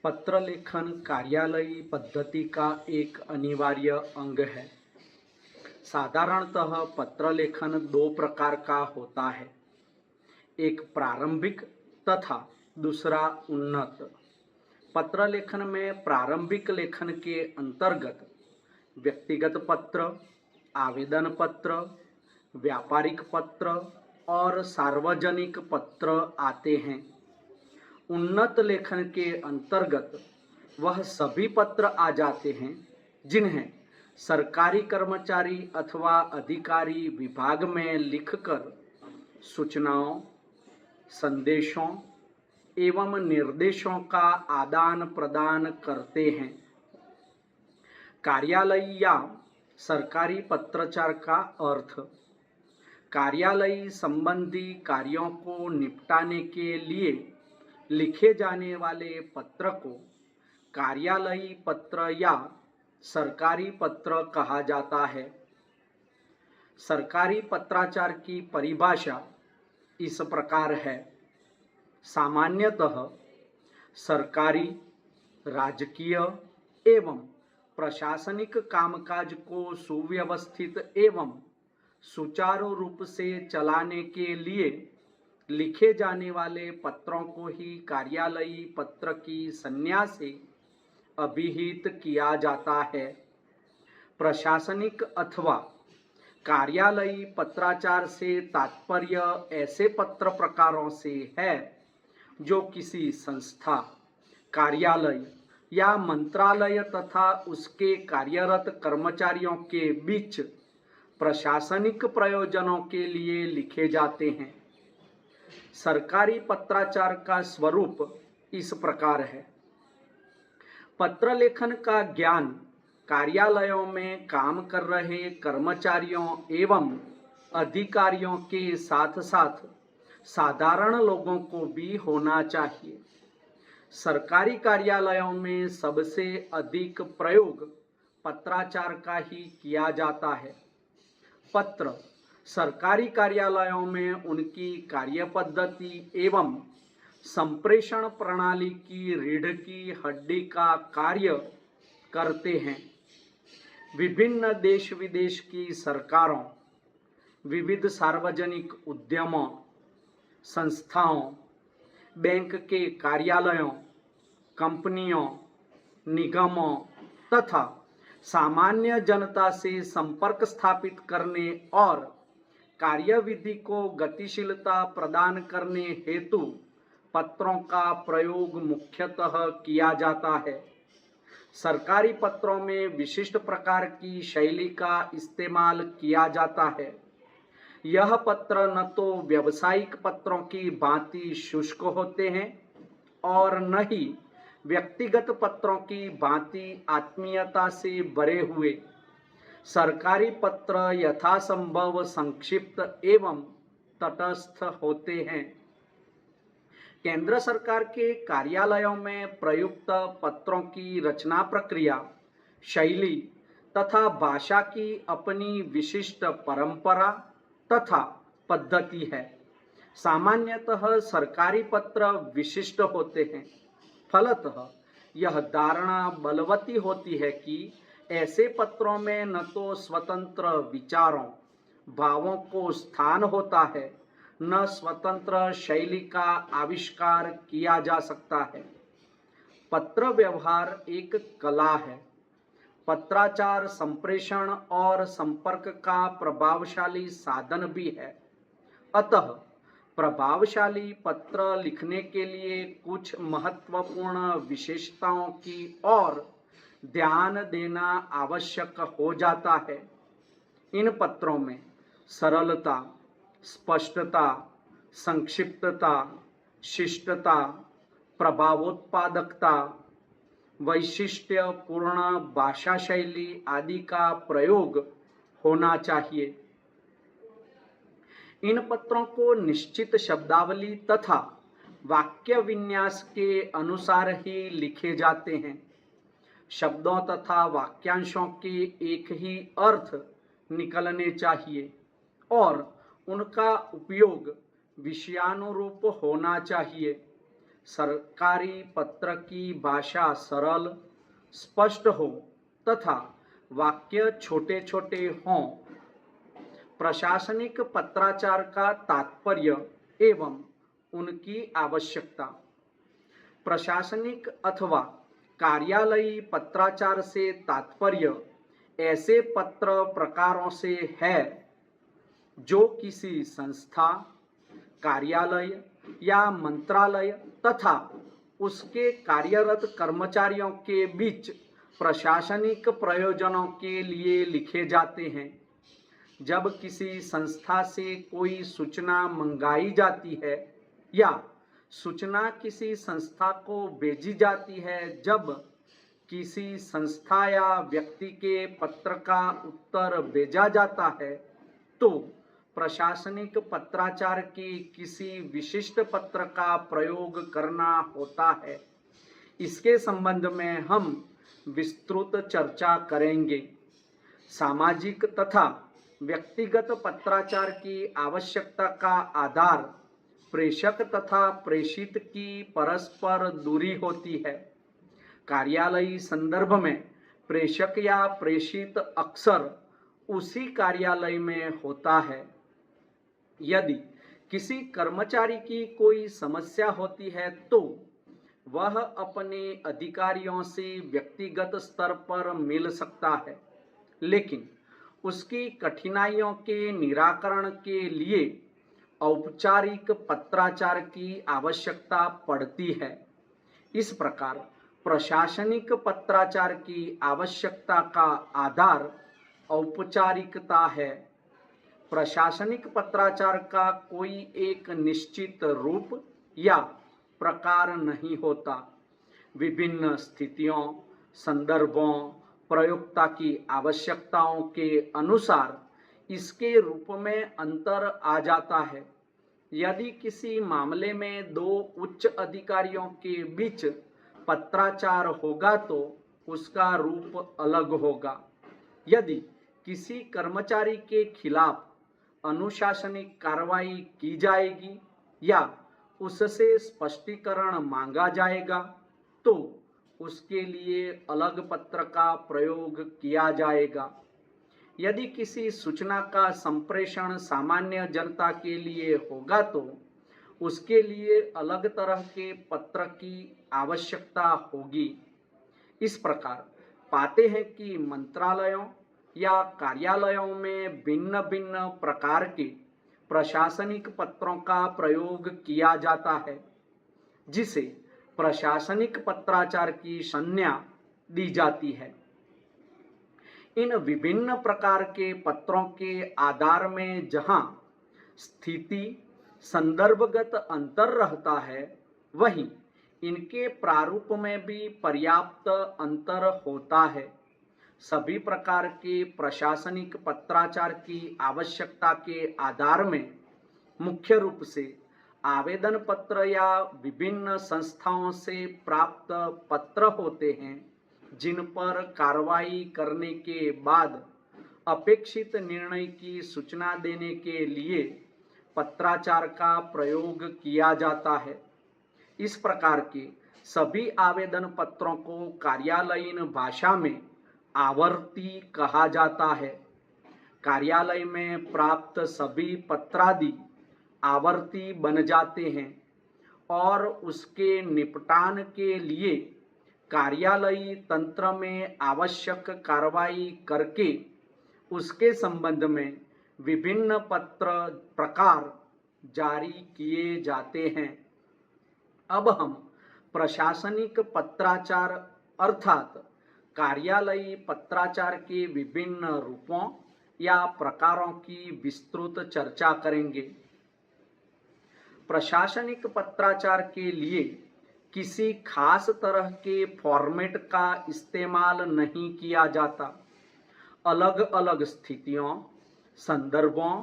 पत्र लेखन कार्यालयी पद्धति का एक अनिवार्य अंग है। साधारणतः पत्र लेखन दो प्रकार का होता है, एक प्रारंभिक तथा दूसरा उन्नत। पत्र लेखन में प्रारंभिक लेखन के अंतर्गत व्यक्तिगत पत्र, आवेदन पत्र, व्यापारिक पत्र और सार्वजनिक पत्र आते हैं। उन्नत लेखन के अंतर्गत वह सभी पत्र आ जाते हैं जिन्हें सरकारी कर्मचारी अथवा अधिकारी विभाग में लिखकर सूचनाओं, संदेशों एवं निर्देशों का आदान प्रदान करते हैं। कार्यालयी या सरकारी पत्राचार का अर्थ कार्यालयी संबंधी कार्यों को निपटाने के लिए लिखे जाने वाले पत्र को कार्यालयी पत्र या सरकारी पत्र कहा जाता है। सरकारी पत्राचार की परिभाषा इस प्रकार है। सामान्यतः सरकारी, राजकीय एवं प्रशासनिक कामकाज को सुव्यवस्थित एवं सुचारू रूप से चलाने के लिए लिखे जाने वाले पत्रों को ही कार्यालयी पत्र की संज्ञा से अभिहित किया जाता है। प्रशासनिक अथवा कार्यालयी पत्राचार से तात्पर्य ऐसे पत्र प्रकारों से है जो किसी संस्था, कार्यालय या मंत्रालय तथा उसके कार्यरत कर्मचारियों के बीच प्रशासनिक प्रयोजनों के लिए लिखे जाते हैं। सरकारी पत्राचार का स्वरूप इस प्रकार है। पत्र लेखन का ज्ञान कार्यालयों में काम कर रहे कर्मचारियों एवं अधिकारियों के साथ साथ साधारण लोगों को भी होना चाहिए। सरकारी कार्यालयों में सबसे अधिक प्रयोग पत्राचार का ही किया जाता है। पत्र सरकारी कार्यालयों में उनकी कार्यपद्धति एवं संप्रेषण प्रणाली की रीढ़ की हड्डी का कार्य करते हैं। विभिन्न देश विदेश की सरकारों, विविध सार्वजनिक उद्यमों, संस्थाओं, बैंक के कार्यालयों, कंपनियों, निगमों तथा सामान्य जनता से संपर्क स्थापित करने और कार्यविधि को गतिशीलता प्रदान करने हेतु पत्रों का प्रयोग मुख्यतः किया जाता है। सरकारी पत्रों में विशिष्ट प्रकार की शैली का इस्तेमाल किया जाता है। यह पत्र न तो व्यावसायिक पत्रों की भांति शुष्क होते हैं और न ही व्यक्तिगत पत्रों की भांति आत्मीयता से भरे हुए। सरकारी पत्र यथासंभव संक्षिप्त एवं तटस्थ होते हैं। केंद्र सरकार के कार्यालयों में प्रयुक्त पत्रों की रचना प्रक्रिया, शैली तथा भाषा की अपनी विशिष्ट परंपरा तथा पद्धति है। सामान्यतः सरकारी पत्र विशिष्ट होते हैं। फलतः यह धारणा बलवती होती है कि ऐसे पत्रों में न तो स्वतंत्र विचारों, भावों को स्थान होता है, न स्वतंत्र शैली का आविष्कार किया जा सकता है। पत्र व्यवहार एक कला है। पत्राचार संप्रेषण और संपर्क का प्रभावशाली साधन भी है। अतः प्रभावशाली पत्र लिखने के लिए कुछ महत्वपूर्ण विशेषताओं की ओर ध्यान देना आवश्यक हो जाता है। इन पत्रों में सरलता, स्पष्टता, संक्षिप्तता, शिष्टता, प्रभावोत्पादकता, वैशिष्ट्यपूर्ण भाषा शैली आदि का प्रयोग होना चाहिए। इन पत्रों को निश्चित शब्दावली तथा वाक्य विन्यास के अनुसार ही लिखे जाते हैं। शब्दों तथा वाक्यांशों के एक ही अर्थ निकलने चाहिए और उनका उपयोग विषयानुरूप होना चाहिए। सरकारी पत्र की भाषा सरल, स्पष्ट हो तथा वाक्य छोटे छोटे हों। प्रशासनिक पत्राचार का तात्पर्य एवं उनकी आवश्यकता। प्रशासनिक अथवा कार्यालयी पत्राचार से तात्पर्य ऐसे पत्र प्रकारों से है जो किसी संस्था, कार्यालय या मंत्रालय तथा उसके कार्यरत कर्मचारियों के बीच प्रशासनिक प्रयोजनों के लिए लिखे जाते हैं। जब किसी संस्था से कोई सूचना मंगाई जाती है या सूचना किसी संस्था को भेजी जाती है, जब किसी संस्था या व्यक्ति के पत्र का उत्तर भेजा जाता है, तो प्रशासनिक पत्राचार की किसी विशिष्ट पत्र का प्रयोग करना होता है। इसके संबंध में हम विस्तृत चर्चा करेंगे। सामाजिक तथा व्यक्तिगत पत्राचार की आवश्यकता का आधार प्रेषक तथा प्रेषित की परस्पर दूरी होती है। कार्यालयी संदर्भ में प्रेषक या प्रेषित अक्सर उसी कार्यालय में होता है। यदि किसी कर्मचारी की कोई समस्या होती है तो वह अपने अधिकारियों से व्यक्तिगत स्तर पर मिल सकता है, लेकिन उसकी कठिनाइयों के निराकरण के लिए औपचारिक पत्राचार की आवश्यकता पड़ती है। इस प्रकार प्रशासनिक पत्राचार की आवश्यकता का आधार औपचारिकता है। प्रशासनिक पत्राचार का कोई एक निश्चित रूप या प्रकार नहीं होता। विभिन्न स्थितियों, संदर्भों, प्रयोक्ता की आवश्यकताओं के अनुसार इसके रूप में अंतर आ जाता है। यदि किसी मामले में दो उच्च अधिकारियों के बीच पत्राचार होगा तो उसका रूप अलग होगा। यदि किसी कर्मचारी के खिलाफ अनुशासनिक कार्रवाई की जाएगी या उससे स्पष्टीकरण मांगा जाएगा तो उसके लिए अलग पत्र का प्रयोग किया जाएगा। यदि किसी सूचना का संप्रेषण सामान्य जनता के लिए होगा तो उसके लिए अलग तरह के पत्र की आवश्यकता होगी। इस प्रकार पाते हैं कि मंत्रालयों या कार्यालयों में भिन्न भिन्न प्रकार के प्रशासनिक पत्रों का प्रयोग किया जाता है, जिसे प्रशासनिक पत्राचार की संज्ञा दी जाती है। इन विभिन्न प्रकार के पत्रों के आधार में जहां स्थिति संदर्भगत अंतर रहता है, वहीं इनके प्रारूप में भी पर्याप्त अंतर होता है। सभी प्रकार के प्रशासनिक पत्राचार की आवश्यकता के आधार में मुख्य रूप से आवेदन पत्र या विभिन्न संस्थाओं से प्राप्त पत्र होते हैं, जिन पर कार्रवाई करने के बाद अपेक्षित निर्णय की सूचना देने के लिए पत्राचार का प्रयोग किया जाता है। इस प्रकार के सभी आवेदन पत्रों को कार्यालयीन भाषा में आवर्ती कहा जाता है। कार्यालय में प्राप्त सभी पत्रादि आवर्ती बन जाते हैं और उसके निपटान के लिए कार्यालयी तंत्र में आवश्यक कार्रवाई करके उसके संबंध में विभिन्न पत्र प्रकार जारी किए जाते हैं। अब हम प्रशासनिक पत्राचार अर्थात कार्यालयी पत्राचार के विभिन्न रूपों या प्रकारों की विस्तृत चर्चा करेंगे। प्रशासनिक पत्राचार के लिए किसी खास तरह के फॉर्मेट का इस्तेमाल नहीं किया जाता। अलग अलग स्थितियों, संदर्भों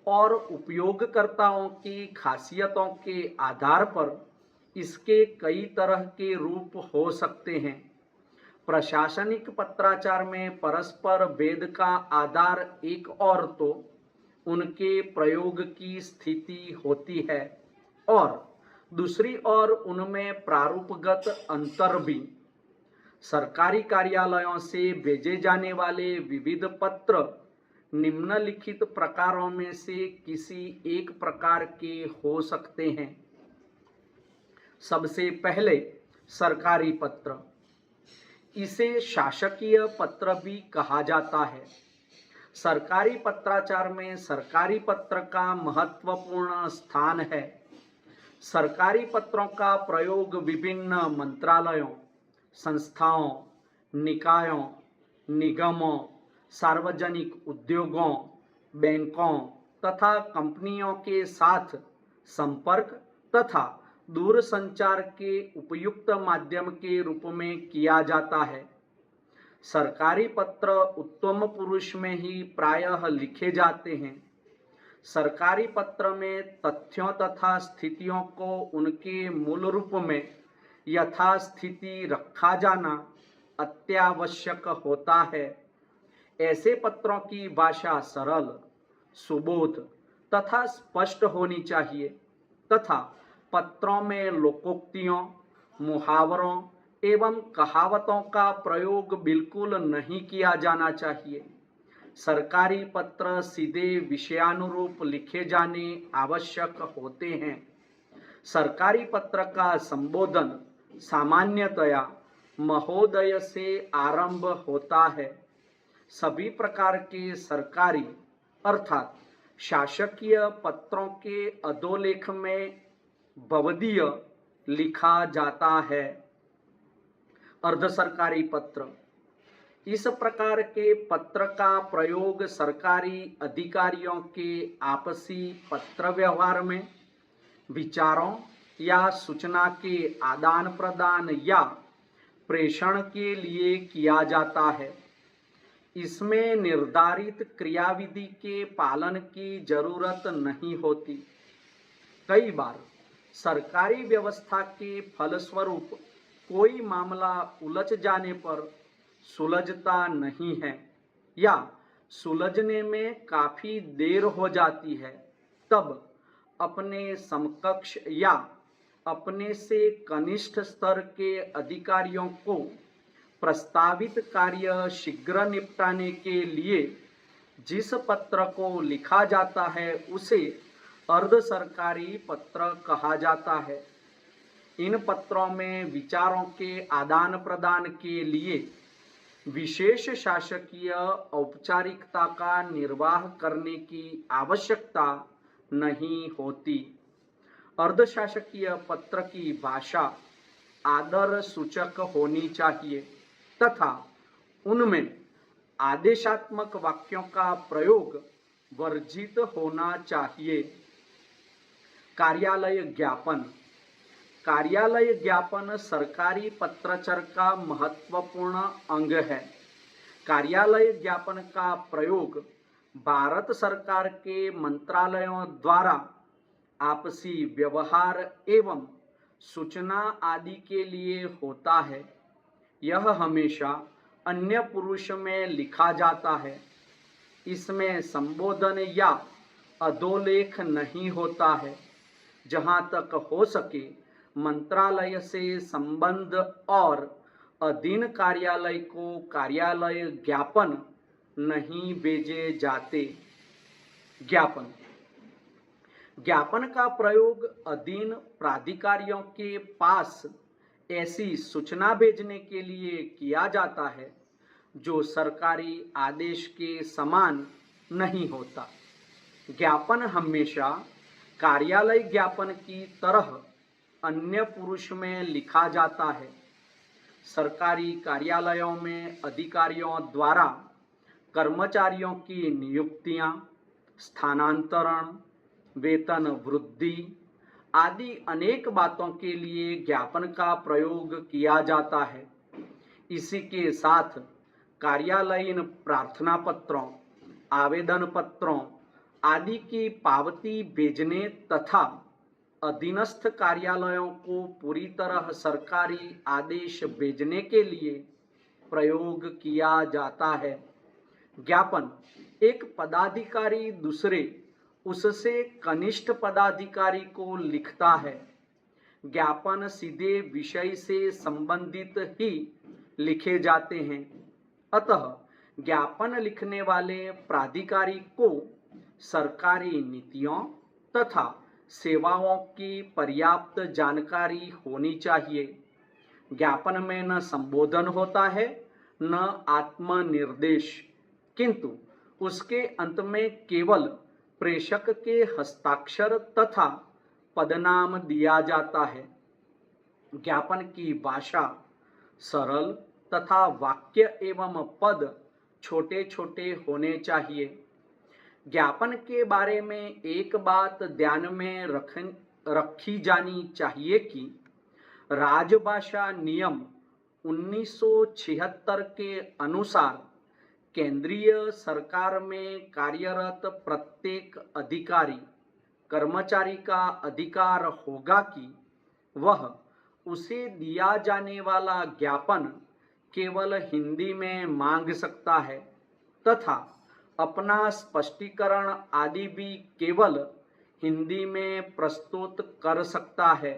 और उपयोगकर्ताओं की खासियतों के आधार पर इसके कई तरह के रूप हो सकते हैं। प्रशासनिक पत्राचार में परस्पर भेद का आधार एक और तो उनके प्रयोग की स्थिति होती है और दूसरी ओर उनमें प्रारूपगत अंतर भी। सरकारी कार्यालयों से भेजे जाने वाले विविध पत्र निम्नलिखित प्रकारों में से किसी एक प्रकार के हो सकते हैं। सबसे पहले सरकारी पत्र, इसे शासकीय पत्र भी कहा जाता है। सरकारी पत्राचार में सरकारी पत्र का महत्वपूर्ण स्थान है। सरकारी पत्रों का प्रयोग विभिन्न मंत्रालयों, संस्थाओं, निकायों, निगमों, सार्वजनिक उद्योगों, बैंकों तथा कंपनियों के साथ संपर्क तथा दूरसंचार के उपयुक्त माध्यम के रूप में किया जाता है। सरकारी पत्र उत्तम पुरुष में ही प्रायः लिखे जाते हैं। सरकारी पत्र में तथ्यों तथा स्थितियों को उनके मूल रूप में यथास्थिति रखा जाना अत्यावश्यक होता है। ऐसे पत्रों की भाषा सरल, सुबोध तथा स्पष्ट होनी चाहिए तथा पत्रों में लोकोक्तियों, मुहावरों एवं कहावतों का प्रयोग बिल्कुल नहीं किया जाना चाहिए। सरकारी पत्र सीधे विषयानुरूप लिखे जाने आवश्यक होते हैं। सरकारी पत्र का संबोधन सामान्यतया महोदय से आरंभ होता है। सभी प्रकार के सरकारी अर्थात शासकीय पत्रों के अधोलेख में भवदीय लिखा जाता है। अर्ध सरकारी पत्र, इस प्रकार के पत्र का प्रयोग सरकारी अधिकारियों के आपसी पत्र व्यवहार में विचारों या सूचना के आदान प्रदान या प्रेषण के लिए किया जाता है। इसमें निर्धारित क्रियाविधि के पालन की जरूरत नहीं होती। कई बार सरकारी व्यवस्था के फलस्वरूप कोई मामला उलझ जाने पर सुलझता नहीं है या सुलझने में काफी देर हो जाती है, तब अपने समकक्ष या अपने से कनिष्ठ स्तर के अधिकारियों को प्रस्तावित कार्य शीघ्र निपटाने के लिए जिस पत्र को लिखा जाता है उसे अर्ध सरकारी पत्र कहा जाता है। इन पत्रों में विचारों के आदान प्रदान के लिए विशेष शासकीय औपचारिकता का निर्वाह करने की आवश्यकता नहीं होती। अर्धशासकीय पत्र की भाषा आदर सूचक होनी चाहिए तथा उनमें आदेशात्मक वाक्यों का प्रयोग वर्जित होना चाहिए। कार्यालय ज्ञापन, कार्यालय ज्ञापन सरकारी पत्राचार का महत्वपूर्ण अंग है। कार्यालय ज्ञापन का प्रयोग भारत सरकार के मंत्रालयों द्वारा आपसी व्यवहार एवं सूचना आदि के लिए होता है। यह हमेशा अन्य पुरुष में लिखा जाता है। इसमें संबोधन या अधोलेख नहीं होता है। जहाँ तक हो सके मंत्रालय से संबंध और अधीन कार्यालय को कार्यालय ज्ञापन नहीं भेजे जाते। ज्ञापन, ज्ञापन का प्रयोग अधीन प्राधिकारियों के पास ऐसी सूचना भेजने के लिए किया जाता है जो सरकारी आदेश के समान नहीं होता। ज्ञापन हमेशा कार्यालय ज्ञापन की तरह अन्य पुरुष में लिखा जाता है। सरकारी कार्यालयों में अधिकारियों द्वारा कर्मचारियों की नियुक्तियां, स्थानांतरण, वेतन वृद्धि आदि अनेक बातों के लिए ज्ञापन का प्रयोग किया जाता है। इसी के साथ कार्यालयीन प्रार्थना पत्रों, आवेदन पत्रों आदि की पावती भेजने तथा अधीनस्थ कार्यालयों को पूरी तरह सरकारी आदेश भेजने के लिए प्रयोग किया जाता है। ज्ञापन एक पदाधिकारी दूसरे उससे कनिष्ठ पदाधिकारी को लिखता है। ज्ञापन सीधे विषय से संबंधित ही लिखे जाते हैं। अतः ज्ञापन लिखने वाले प्राधिकारी को सरकारी नीतियों तथा सेवाओं की पर्याप्त जानकारी होनी चाहिए। ज्ञापन में न संबोधन होता है न आत्मनिर्देश, किंतु उसके अंत में केवल प्रेषक के हस्ताक्षर तथा पदनाम दिया जाता है। ज्ञापन की भाषा सरल तथा वाक्य एवं पद छोटे छोटे होने चाहिए। ज्ञापन के बारे में एक बात ध्यान में रखी जानी चाहिए कि राजभाषा नियम 1976 के अनुसार केंद्रीय सरकार में कार्यरत प्रत्येक अधिकारी कर्मचारी का अधिकार होगा कि वह उसे दिया जाने वाला ज्ञापन केवल हिंदी में मांग सकता है तथा अपना स्पष्टीकरण आदि भी केवल हिंदी में प्रस्तुत कर सकता है।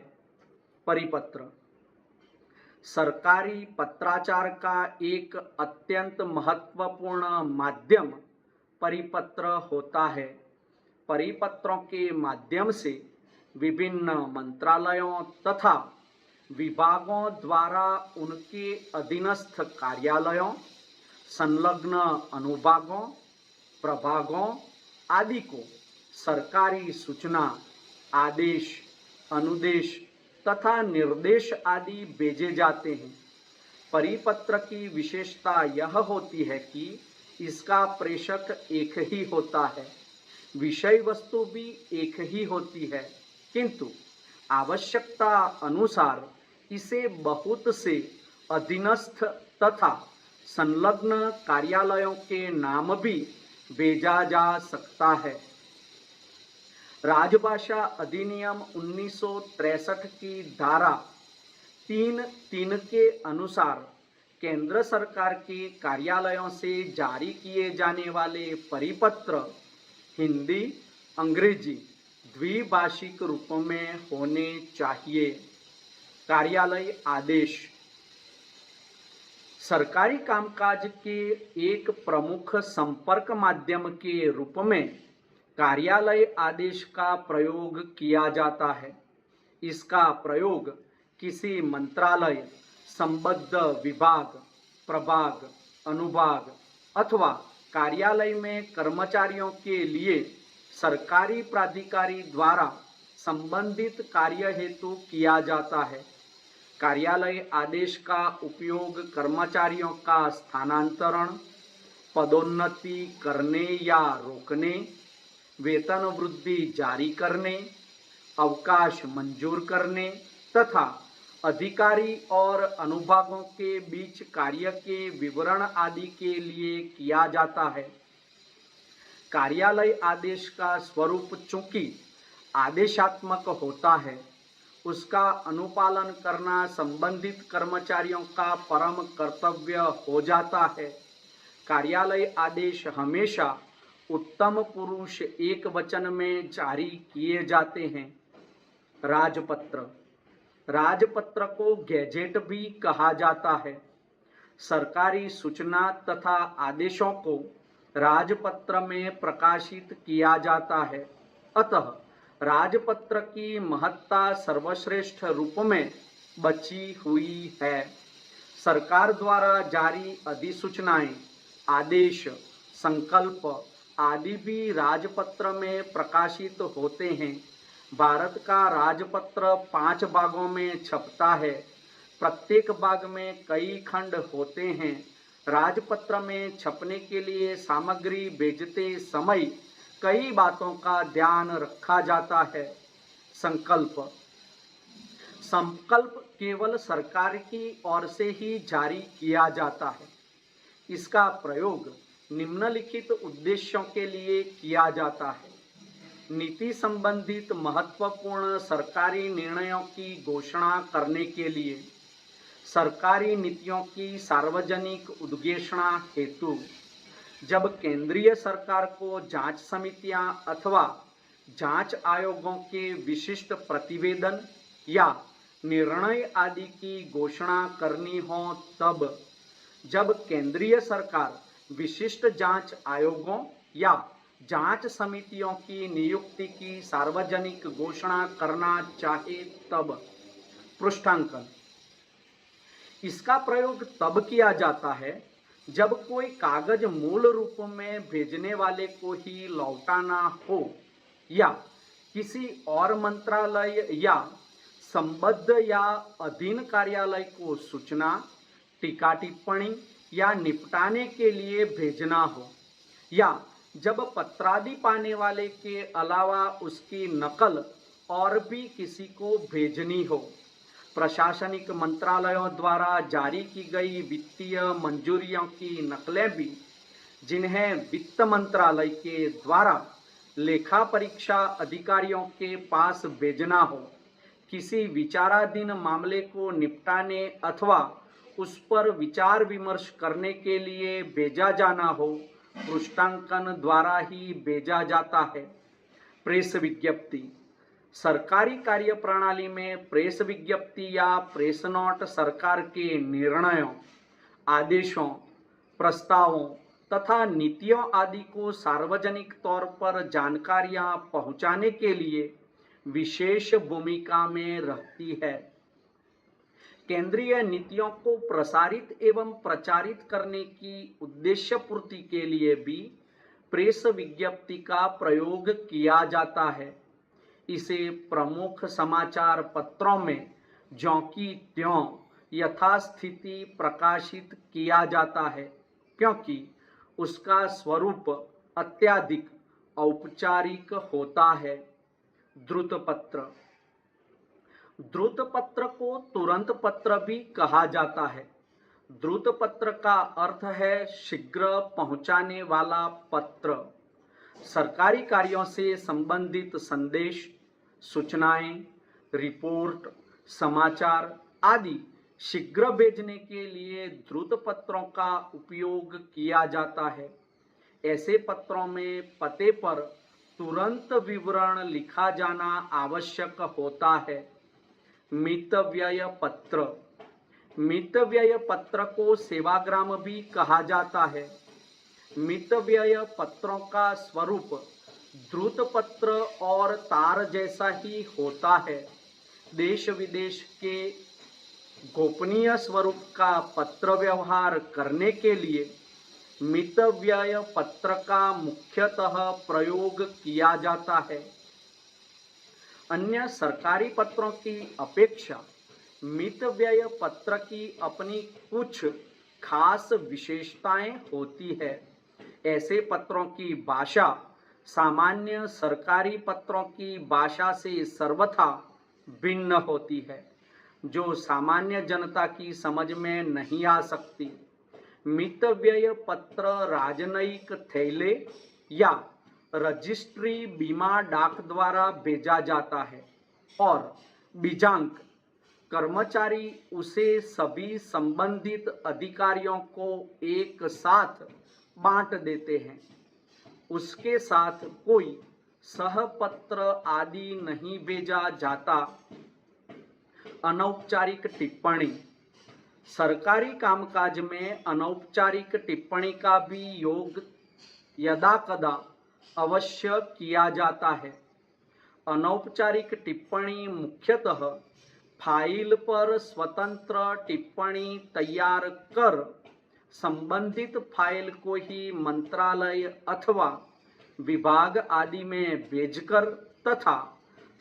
परिपत्र सरकारी पत्राचार का एक अत्यंत महत्वपूर्ण माध्यम परिपत्र होता है। परिपत्रों के माध्यम से विभिन्न मंत्रालयों तथा विभागों द्वारा उनके अधीनस्थ कार्यालयों, संलग्न अनुभागों, प्रभागों आदि को सरकारी सूचना, आदेश, अनुदेश तथा निर्देश आदि भेजे जाते हैं। परिपत्र की विशेषता यह होती है कि इसका प्रेषक एक ही होता है, विषय वस्तु भी एक ही होती है, किंतु आवश्यकता अनुसार इसे बहुत से अधीनस्थ तथा संलग्न कार्यालयों के नाम भी भेजा जा सकता है। राजभाषा अधिनियम 1963 की धारा 3(3) के अनुसार केंद्र सरकार के कार्यालयों से जारी किए जाने वाले परिपत्र हिंदी, अंग्रेजी द्विभाषिक रूप में होने चाहिए। कार्यालय आदेश सरकारी कामकाज के एक प्रमुख संपर्क माध्यम के रूप में कार्यालय आदेश का प्रयोग किया जाता है। इसका प्रयोग किसी मंत्रालय, संबद्ध विभाग, प्रभाग, अनुभाग अथवा कार्यालय में कर्मचारियों के लिए सरकारी प्राधिकारी द्वारा संबंधित कार्य हेतु किया जाता है। कार्यालय आदेश का उपयोग कर्मचारियों का स्थानांतरण, पदोन्नति करने या रोकने, वेतन वृद्धि जारी करने, अवकाश मंजूर करने तथा अधिकारी और अनुभागों के बीच कार्य के विवरण आदि के लिए किया जाता है। कार्यालय आदेश का स्वरूप चूंकि आदेशात्मक होता है, उसका अनुपालन करना संबंधित कर्मचारियों का परम कर्तव्य हो जाता है। कार्यालय आदेश हमेशा उत्तम पुरुष एक वचन में जारी किए जाते हैं। राजपत्र राजपत्र को गैजेट भी कहा जाता है। सरकारी सूचना तथा आदेशों को राजपत्र में प्रकाशित किया जाता है। अतः राजपत्र की महत्ता सर्वश्रेष्ठ रूप में बची हुई है। सरकार द्वारा जारी अधिसूचनाएं, आदेश, संकल्प आदि भी राजपत्र में प्रकाशित होते हैं। भारत का राजपत्र 5 भागों में छपता है। प्रत्येक भाग में कई खंड होते हैं। राजपत्र में छपने के लिए सामग्री भेजते समय कई बातों का ध्यान रखा जाता है। संकल्प संकल्प केवल सरकार की ओर से ही जारी किया जाता है। इसका प्रयोग निम्नलिखित उद्देश्यों के लिए किया जाता है। नीति संबंधित महत्वपूर्ण सरकारी निर्णयों की घोषणा करने के लिए, सरकारी नीतियों की सार्वजनिक उद्घोषणा हेतु, जब केंद्रीय सरकार को जांच समितियां अथवा जांच आयोगों के विशिष्ट प्रतिवेदन या निर्णय आदि की घोषणा करनी हो तब, जब केंद्रीय सरकार विशिष्ट जांच आयोगों या जांच समितियों की नियुक्ति की सार्वजनिक घोषणा करना चाहे तब। पृष्ठांकन: इसका प्रयोग तब किया जाता है जब कोई कागज मूल रूप में भेजने वाले को ही लौटाना हो या किसी और मंत्रालय या संबद्ध या अधीन कार्यालय को सूचना, टीका टिप्पणी या निपटाने के लिए भेजना हो, या जब पत्रादि पाने वाले के अलावा उसकी नकल और भी किसी को भेजनी हो। प्रशासनिक मंत्रालयों द्वारा जारी की गई वित्तीय मंजूरियों की नकलें भी, जिन्हें वित्त मंत्रालय के द्वारा लेखा परीक्षा अधिकारियों के पास भेजना हो, किसी विचाराधीन मामले को निपटाने अथवा उस पर विचार विमर्श करने के लिए भेजा जाना हो, पृष्ठांकन द्वारा ही भेजा जाता है। प्रेस विज्ञप्ति: सरकारी कार्य प्रणाली में प्रेस विज्ञप्ति या प्रेस नोट सरकार के निर्णयों, आदेशों, प्रस्तावों तथा नीतियों आदि को सार्वजनिक तौर पर जानकारियां पहुंचाने के लिए विशेष भूमिका में रहती है। केंद्रीय नीतियों को प्रसारित एवं प्रचारित करने की उद्देश्य पूर्ति के लिए भी प्रेस विज्ञप्ति का प्रयोग किया जाता है। इसे प्रमुख समाचार पत्रों में ज्यों की त्यों यथास्थिति प्रकाशित किया जाता है, क्योंकि उसका स्वरूप अत्यधिक औपचारिक होता है। द्रुत पत्र: द्रुत पत्र को तुरंत पत्र भी कहा जाता है। द्रुत पत्र का अर्थ है शीघ्र पहुंचाने वाला पत्र। सरकारी कार्यों से संबंधित संदेश, सूचनाएं, रिपोर्ट, समाचार आदि शीघ्र भेजने के लिए द्रुत पत्रों का उपयोग किया जाता है। ऐसे पत्रों में पते पर तुरंत विवरण लिखा जाना आवश्यक होता है। मितव्यय पत्र: मितव्यय पत्र को सेवाग्राम भी कहा जाता है। मितव्यय पत्रों का स्वरूप द्रुत पत्र और तार जैसा ही होता है। देश विदेश के गोपनीय स्वरूप का पत्र व्यवहार करने के लिए मितव्यय पत्र का मुख्यतः प्रयोग किया जाता है। अन्य सरकारी पत्रों की अपेक्षा मितव्यय पत्र की अपनी कुछ खास विशेषताएं होती है। ऐसे पत्रों की भाषा सामान्य सरकारी पत्रों की भाषा से सर्वथा भिन्न होती है, जो सामान्य जनता की समझ में नहीं आ सकती। मितव्यय पत्र राजनयिक थैले या रजिस्ट्री बीमा डाक द्वारा भेजा जाता है और बीजांक कर्मचारी उसे सभी संबंधित अधिकारियों को एक साथ बांट देते हैं। उसके साथ कोई सहपत्र आदि नहीं भेजा जाता। अनौपचारिक टिप्पणी: सरकारी कामकाज में अनौपचारिक टिप्पणी का भी योग यदाकदा अवश्य किया जाता है। अनौपचारिक टिप्पणी मुख्यतः फाइल पर स्वतंत्र टिप्पणी तैयार कर संबंधित फाइल को ही मंत्रालय अथवा विभाग आदि में भेजकर तथा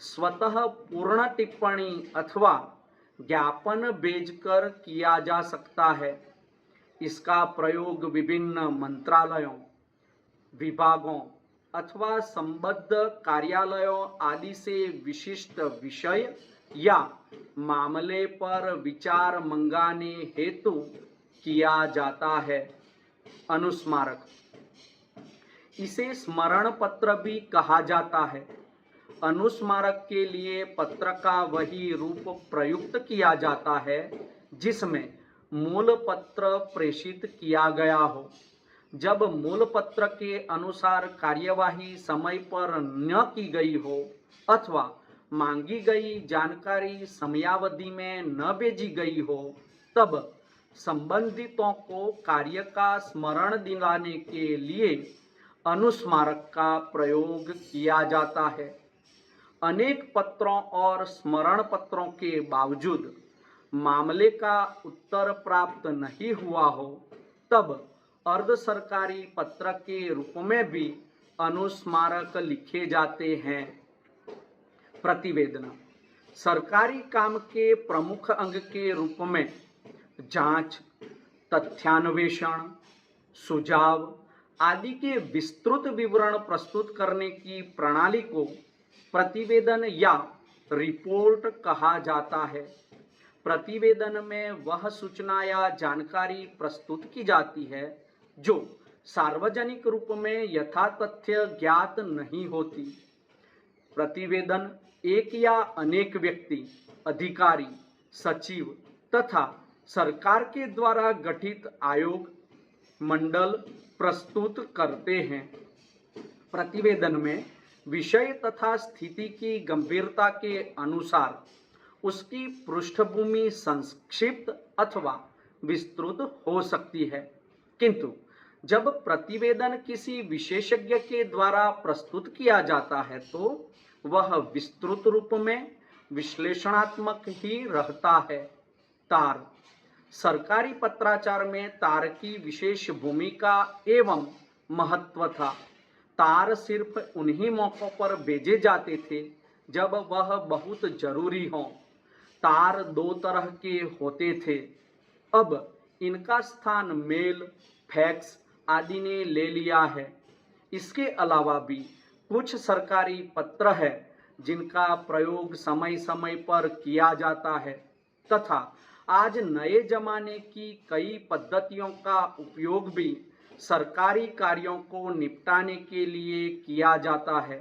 स्वतः पूर्ण टिप्पणी अथवा ज्ञापन भेजकर किया जा सकता है। इसका प्रयोग विभिन्न मंत्रालयों, विभागों अथवा संबद्ध कार्यालयों आदि से विशिष्ट विषय या मामले पर विचार मंगाने हेतु किया जाता है। अनुस्मारक: इसे स्मरण पत्र भी कहा जाता है। अनुस्मारक के लिए पत्र का वही रूप प्रयुक्त किया जाता है जिसमें मूल पत्र प्रेषित किया गया हो। जब मूल पत्र के अनुसार कार्यवाही समय पर न की गई हो अथवा मांगी गई जानकारी समयावधि में न भेजी गई हो, तब संबंधितों को कार्य का स्मरण दिलाने के लिए अनुस्मारक का प्रयोग किया जाता है। अनेक पत्रों और स्मरण पत्रों के बावजूद मामले का उत्तर प्राप्त नहीं हुआ हो, तब अर्ध सरकारी पत्र के रूप में भी अनुस्मारक लिखे जाते हैं। प्रतिवेदन सरकारी काम के प्रमुख अंग के रूप में जांच, तथ्यान्वेषण, सुझाव आदि के विस्तृत विवरण प्रस्तुत करने की प्रणाली को प्रतिवेदन या रिपोर्ट कहा जाता है। प्रतिवेदन में वह सूचना या जानकारी प्रस्तुत की जाती है जो सार्वजनिक रूप में यथातथ्य ज्ञात नहीं होती। प्रतिवेदन एक या अनेक व्यक्ति, अधिकारी, सचिव तथा सरकार के द्वारा गठित आयोग, मंडल प्रस्तुत करते हैं। प्रतिवेदन में विषय तथा स्थिति की गंभीरता के अनुसार उसकी पृष्ठभूमि संक्षिप्त अथवा विस्तृत हो सकती है, किंतु जब प्रतिवेदन किसी विशेषज्ञ के द्वारा प्रस्तुत किया जाता है तो वह विस्तृत रूप में विश्लेषणात्मक ही रहता है। तार सरकारी पत्राचार में तार की विशेष भूमिका एवं महत्व था। तार सिर्फ उन्हीं मौकों पर भेजे जाते थे जब वह बहुत जरूरी हो। तार दो तरह के होते थे। अब इनका स्थान मेल, फैक्स आदि ने ले लिया है। इसके अलावा भी कुछ सरकारी पत्र है जिनका प्रयोग समय समय पर किया जाता है तथा आज नए जमाने की कई पद्धतियों का उपयोग भी सरकारी कार्यों को निपटाने के लिए किया जाता है।